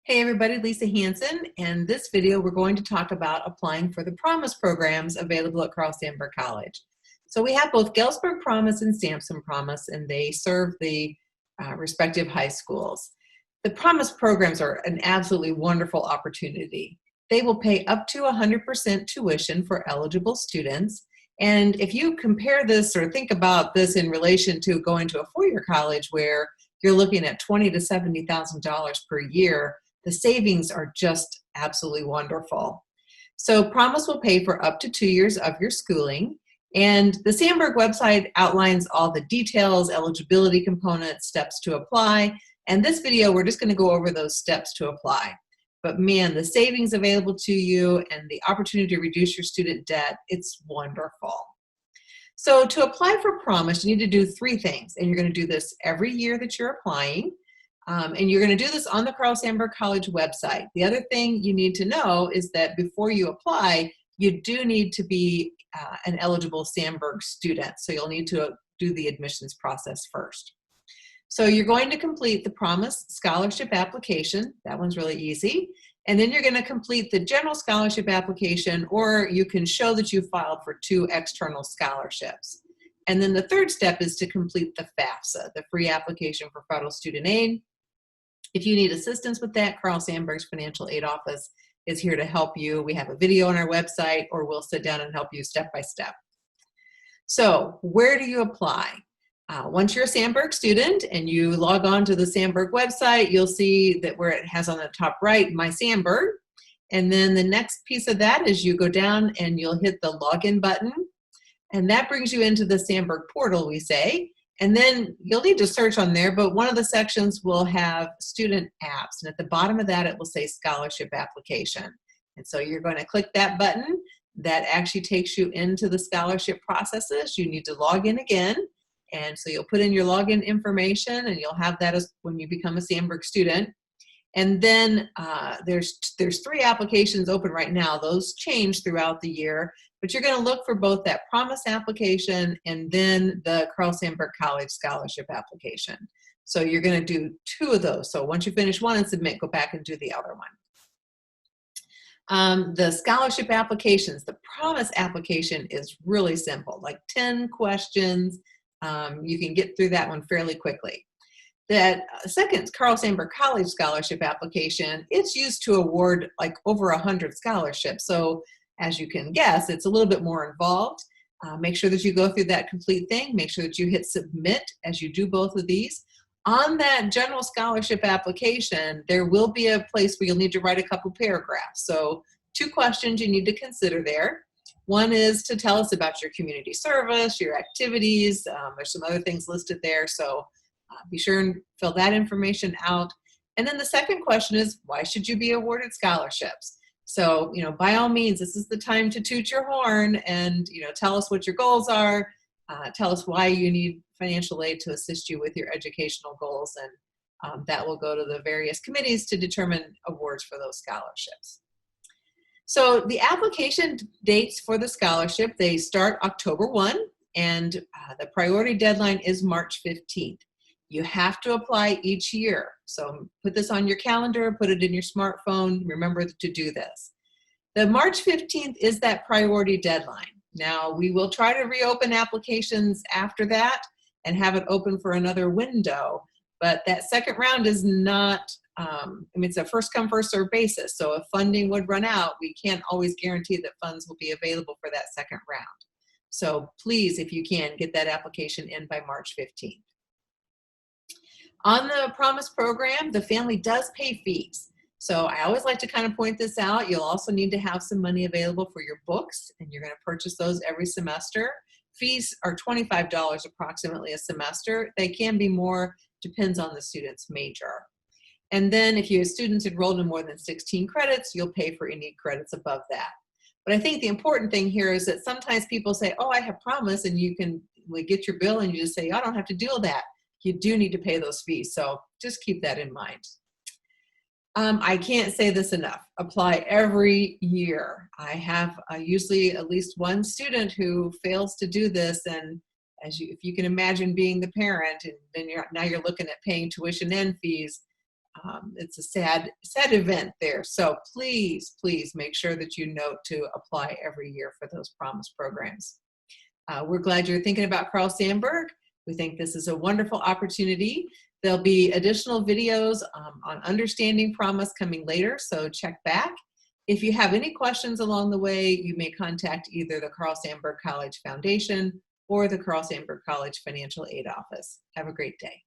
Hey everybody, Lisa Hanson, and this video we're going to talk about applying for the Promise programs available at Carl Sandburg College. So we have both Galesburg Promise and Sampson Promise, and they serve the respective high schools. The Promise programs are an absolutely wonderful opportunity. They will pay up to 100% tuition for eligible students, and if you compare this or think about this in relation to going to a four-year college where you're looking at $20,000 to $70,000 per year, the savings are just absolutely wonderful. So Promise will pay for up to 2 years of your schooling, and the Sandburg website outlines all the details, eligibility components, steps to apply, and this video we're just going to go over those steps to apply. But man, the savings available to you and the opportunity to reduce your student debt, it's wonderful. So to apply for Promise, you need to do three things, and you're going to do this every year that you're applying. And you're going to do this on the Carl Sandburg College website. The other thing you need to know is that before you apply, you do need to be an eligible Sandburg student. So you'll need to do the admissions process first. So you're going to complete the Promise scholarship application. That one's really easy. And then you're going to complete the general scholarship application, or you can show that you filed for 2 external scholarships. And then the third step is to complete the FAFSA, the free application for federal student aid. If you need assistance with that, Carl Sandburg's Financial Aid Office is here to help you. We have a video on our website, or we'll sit down and help you step by step. So where do you apply? Once you're a Sandburg student and you log on to the Sandburg website, you'll see that where it has on the top right, My Sandburg. And then the next piece of that is you go down and you'll hit the login button. And that brings you into the Sandburg portal, we say. And then you'll need to search on there, but one of the sections will have student apps. And at the bottom of that, it will say scholarship application. And so you're going to click that button. That actually takes you into the scholarship processes. You need to log in again. And so you'll put in your login information, and you'll have that as when you become a Sandburg student. And then there's 3 applications open right now. Those change throughout the year, but you're going to look for both that Promise application and then the Carl Sandburg College scholarship application. So you're going to do 2 of those. So once you finish one and submit, go back and do the other one. The scholarship applications, the Promise application is really simple, like 10 questions. You can get through that one fairly quickly. That second Carl Sandburg College scholarship application, it's used to award like over 100 scholarships. So as you can guess, it's a little bit more involved. Make sure that you go through that complete thing. Make sure that you hit submit as you do both of these. On that general scholarship application, there will be a place where you'll need to write a couple paragraphs. So 2 questions you need to consider there. One is to tell us about your community service, your activities. There's some other things listed there. So be sure and fill that information out. And then the second question is, why should you be awarded scholarships? So, by all means, this is the time to toot your horn and, tell us what your goals are. Tell us why you need financial aid to assist you with your educational goals. And that will go to the various committees to determine awards for those scholarships. So the application dates for the scholarship, they start October 1, and the priority deadline is March 15th. You have to apply each year. So put this on your calendar, put it in your smartphone, remember to do this. The March 15th is that priority deadline. Now, we will try to reopen applications after that and have it open for another window, but that second round is not, it's a first come, first served basis. So if funding would run out, we can't always guarantee that funds will be available for that second round. So please, if you can, get that application in by March 15th. On the Promise program, the family does pay fees. So I always like to kind of point this out. You'll also need to have some money available for your books, and you're going to purchase those every semester. Fees are $25 approximately a semester. They can be more, depends on the student's major. And then if you have students enrolled in more than 16 credits, you'll pay for any credits above that. But I think the important thing here is that sometimes people say, oh, I have Promise, and we get your bill and you just say, I don't have to do that. You do need to pay those fees, so just keep that in mind. I can't say this enough. Apply every year. I have usually at least one student who fails to do this, and if you can imagine being the parent, and then now you're looking at paying tuition and fees, It's a sad event there. So please, please make sure that you note to apply every year for those Promise programs. We're glad you're thinking about Carl Sandburg. We think this is a wonderful opportunity. There'll be additional videos on understanding Promise coming later, so check back. If you have any questions along the way, you may contact either the Carl Sandburg College Foundation or the Carl Sandburg College Financial Aid Office. Have a great day.